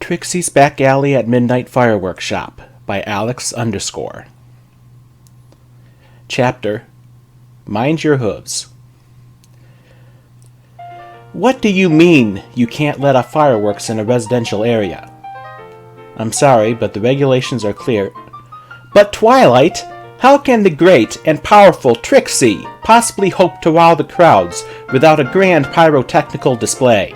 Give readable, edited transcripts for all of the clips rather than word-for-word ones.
Trixie's Back Alley at Midnight Firework Shop by Alex _ Chapter Mind Your Hooves. What do you mean you can't let off fireworks in a residential area? I'm sorry, but the regulations are clear. But Twilight, how can the great and powerful Trixie possibly hope to wow the crowds without a grand pyrotechnical display?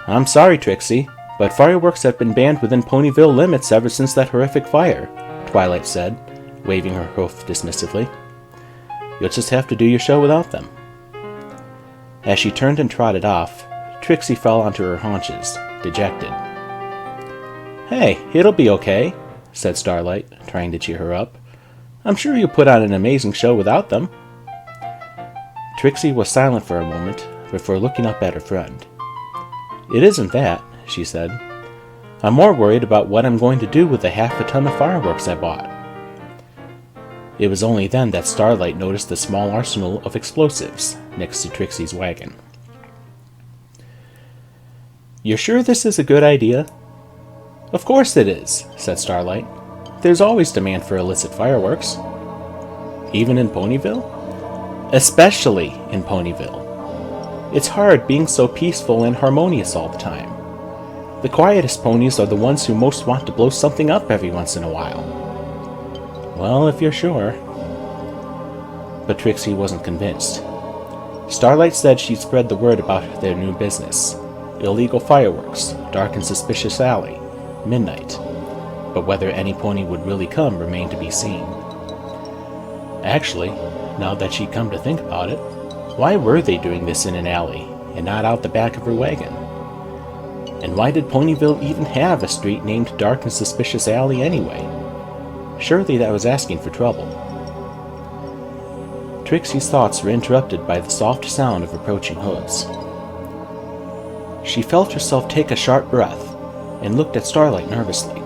I'm sorry, Trixie, but fireworks have been banned within Ponyville limits ever since that horrific fire, Twilight said, waving her hoof dismissively. You'll just have to do your show without them. As she turned and trotted off, Trixie fell onto her haunches, dejected. Hey, it'll be okay, said Starlight, trying to cheer her up. I'm sure you'll put on an amazing show without them. Trixie was silent for a moment before looking up at her friend. It isn't that, she said. I'm more worried about what I'm going to do with the half a ton of fireworks I bought. It was only then that Starlight noticed the small arsenal of explosives next to Trixie's wagon. You're sure this is a good idea? Of course it is, said Starlight. There's always demand for illicit fireworks. Even in Ponyville? Especially in Ponyville. It's hard being so peaceful and harmonious all the time. The quietest ponies are the ones who most want to blow something up every once in a while. Well, if you're sure. But Trixie wasn't convinced. Starlight said she'd spread the word about their new business. Illegal fireworks, dark and suspicious alley, midnight. But whether any pony would really come remained to be seen. Actually, now that she'd come to think about it, why were they doing this in an alley, and not out the back of her wagon? And why did Ponyville even have a street named Dark and Suspicious Alley anyway? Surely that was asking for trouble. Trixie's thoughts were interrupted by the soft sound of approaching hooves. She felt herself take a sharp breath, and looked at Starlight nervously.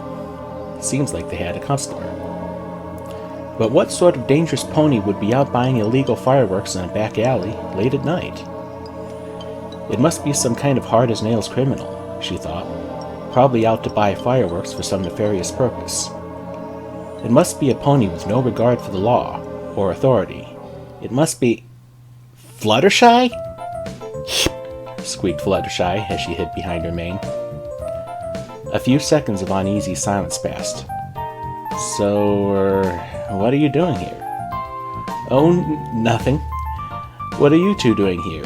Seems like they had a customer. But what sort of dangerous pony would be out buying illegal fireworks in a back alley late at night? It must be some kind of hard-as-nails criminal, she thought, probably out to buy fireworks for some nefarious purpose. It must be a pony with no regard for the law or authority. It must be... Fluttershy? Squeaked Fluttershy as she hid behind her mane. A few seconds of uneasy silence passed. So, what are you doing here? Oh, nothing. What are you two doing here?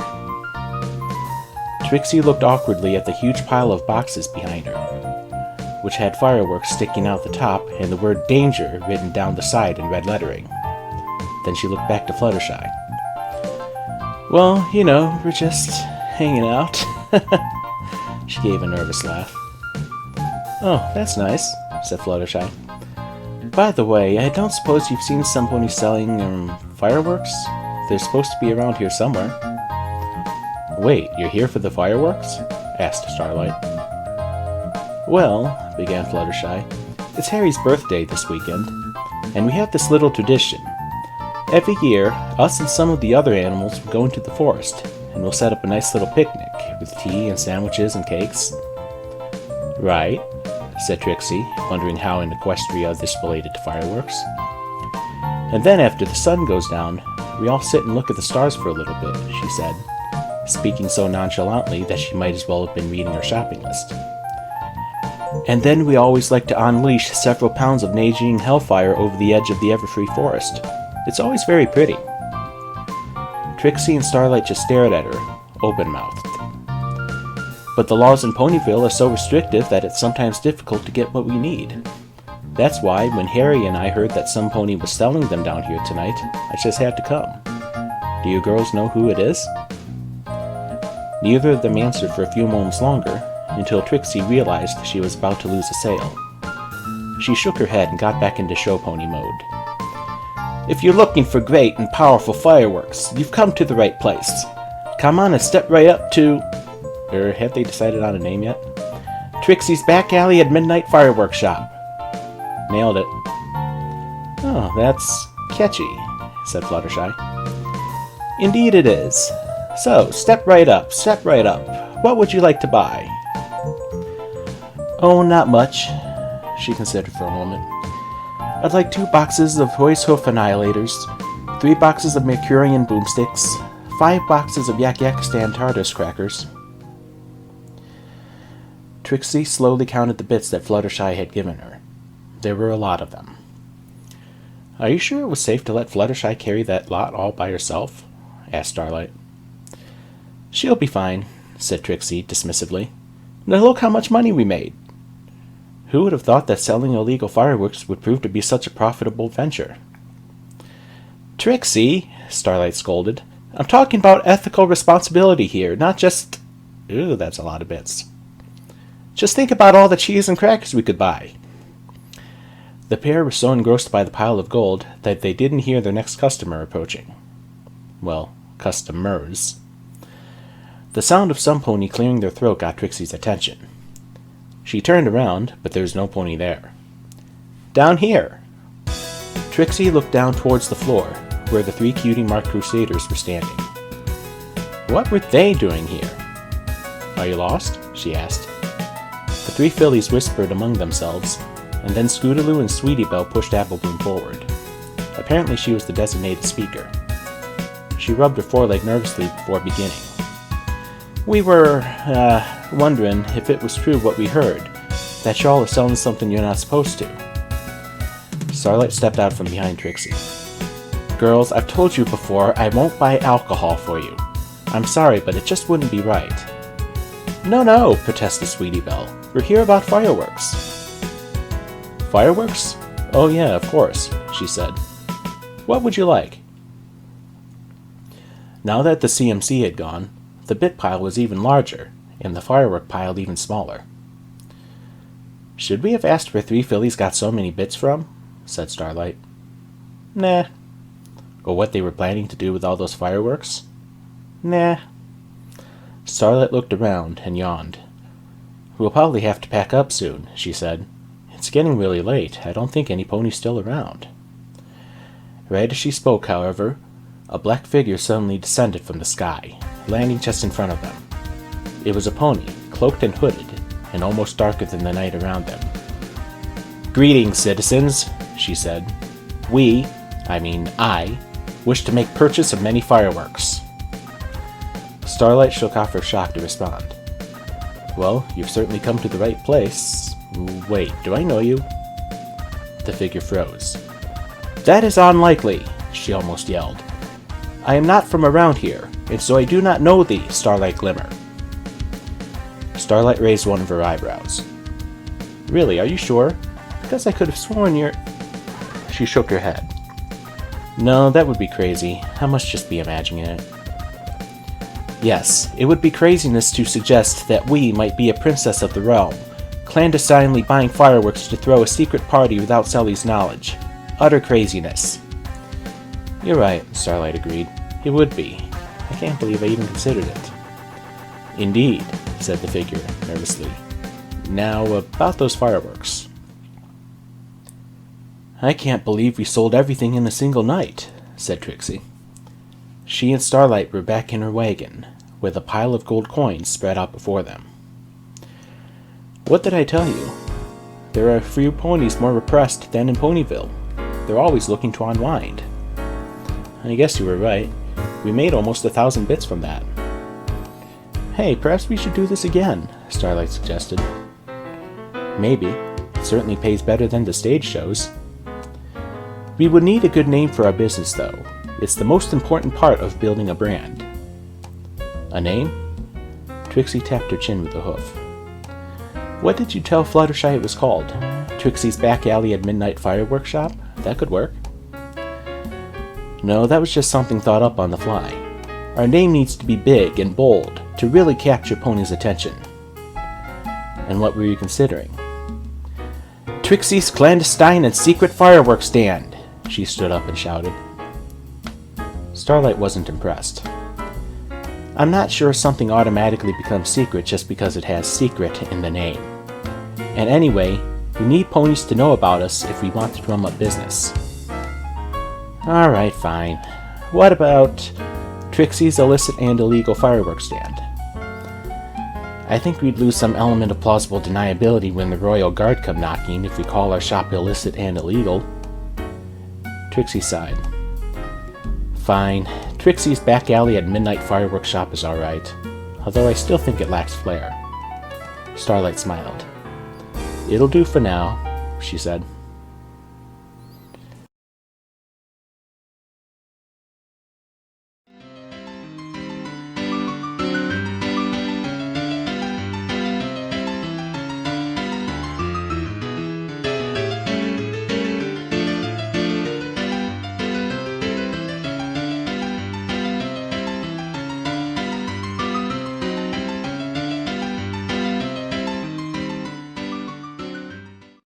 Trixie looked awkwardly at the huge pile of boxes behind her, which had fireworks sticking out the top and the word danger written down the side in red lettering. Then she looked back to Fluttershy. Well, you know, we're just hanging out. She gave a nervous laugh. Oh, that's nice, said Fluttershy. By the way, I don't suppose you've seen some pony selling, fireworks? They're supposed to be around here somewhere. Wait, you're here for the fireworks? Asked Starlight. Well, began Fluttershy, it's Harry's birthday this weekend, and we have this little tradition. Every year, us and some of the other animals will go into the forest, and we'll set up a nice little picnic, with tea and sandwiches and cakes. Right, said Trixie, wondering how in Equestria this related to fireworks. And then after the sun goes down, we all sit and look at the stars for a little bit, she said, speaking so nonchalantly that she might as well have been reading her shopping list. And then we always like to unleash several pounds of raging hellfire over the edge of the Everfree Forest. It's always very pretty. Trixie and Starlight just stared at her, open-mouthed. But the laws in Ponyville are so restrictive that it's sometimes difficult to get what we need. That's why, when Harry and I heard that some pony was selling them down here tonight, I just had to come. Do you girls know who it is? Neither of them answered for a few moments longer, until Trixie realized she was about to lose a sale. She shook her head and got back into show pony mode. If you're looking for great and powerful fireworks, you've come to the right place. Come on and step right up to... have they decided on a name yet? Trixie's Back Alley at Midnight Firework Shop. Nailed it. Oh, that's catchy, said Fluttershy. Indeed it is. So, step right up, step right up. What would you like to buy? Oh, not much, she considered for a moment. I'd like 2 boxes of Hoy's Hoof Annihilators, 3 boxes of Mercurian Boomsticks, 5 boxes of Yak-Yakistan TARDIS crackers. Trixie slowly counted the bits that Fluttershy had given her. There were a lot of them. Are you sure it was safe to let Fluttershy carry that lot all by herself? Asked Starlight. She'll be fine, said Trixie dismissively. Now look how much money we made. Who would have thought that selling illegal fireworks would prove to be such a profitable venture? Trixie, Starlight scolded, I'm talking about ethical responsibility here, not just... Ooh, that's a lot of bits. Just think about all the cheese and crackers we could buy. The pair were so engrossed by the pile of gold that they didn't hear their next customer approaching. Well, customers. The sound of some pony clearing their throat got Trixie's attention. She turned around, but there was no pony there. Down here! Trixie looked down towards the floor, where the 3 cutie-marked crusaders were standing. What were they doing here? Are you lost? She asked. The 3 fillies whispered among themselves, and then Scootaloo and Sweetie Belle pushed Applebloom forward. Apparently she was the designated speaker. She rubbed her foreleg nervously before beginning. We were, wondering if it was true what we heard, that y'all are selling something you're not supposed to. Starlight stepped out from behind Trixie. Girls, I've told you before, I won't buy alcohol for you. I'm sorry, but it just wouldn't be right. No, protested Sweetie Belle. We're here about fireworks. Fireworks? Oh yeah, of course, she said. What would you like? Now that the CMC had gone, the bit pile was even larger, and the firework pile even smaller. Should we have asked where 3 fillies got so many bits from? Said Starlight. Nah. Or what they were planning to do with all those fireworks? Nah. Starlight looked around and yawned. We'll probably have to pack up soon, she said. It's getting really late. I don't think any pony's still around. Right as she spoke, however, a black figure suddenly descended from the sky, landing just in front of them. It was a pony, cloaked and hooded, and almost darker than the night around them. Greetings, citizens, she said. I, wish to make purchase of many fireworks. Starlight shook off her shock to respond. Well, you've certainly come to the right place. Wait, do I know you? The figure froze. That is unlikely, she almost yelled. I am not from around here, and so I do not know thee, Starlight Glimmer. Starlight raised one of her eyebrows. Really, are you sure? Because I could have sworn you're... She shook her head. No, that would be crazy. I must just be imagining it. Yes, it would be craziness to suggest that we might be a princess of the realm, clandestinely buying fireworks to throw a secret party without Sully's knowledge. Utter craziness. You're right, Starlight agreed. It would be. I can't believe I even considered it. Indeed, said the figure, nervously. Now, about those fireworks. I can't believe we sold everything in a single night, said Trixie. She and Starlight were back in her wagon, with a pile of gold coins spread out before them. What did I tell you? There are a few ponies more repressed than in Ponyville. They're always looking to unwind. I guess you were right. We made almost 1,000 bits from that. Hey, perhaps we should do this again, Starlight suggested. Maybe. It certainly pays better than the stage shows. We would need a good name for our business, though. It's the most important part of building a brand. A name? Trixie tapped her chin with a hoof. What did you tell Fluttershy it was called? Trixie's Back Alley at Midnight Firework Shop? That could work. No, that was just something thought up on the fly. Our name needs to be big and bold to really capture Pony's attention. And what were you considering? Trixie's Clandestine and Secret Fireworks Stand! She stood up and shouted. Starlight wasn't impressed. I'm not sure something automatically becomes secret just because it has secret in the name. And anyway, we need ponies to know about us if we want to drum up business. Alright, fine. What about Trixie's Illicit and Illegal Fireworks Stand? I think we'd lose some element of plausible deniability when the Royal Guard come knocking if we call our shop illicit and illegal. Trixie sighed. Fine. Trixie's back alley at Midnight Firework shop is alright, although I still think it lacks flair. Starlight smiled. It'll do for now, she said.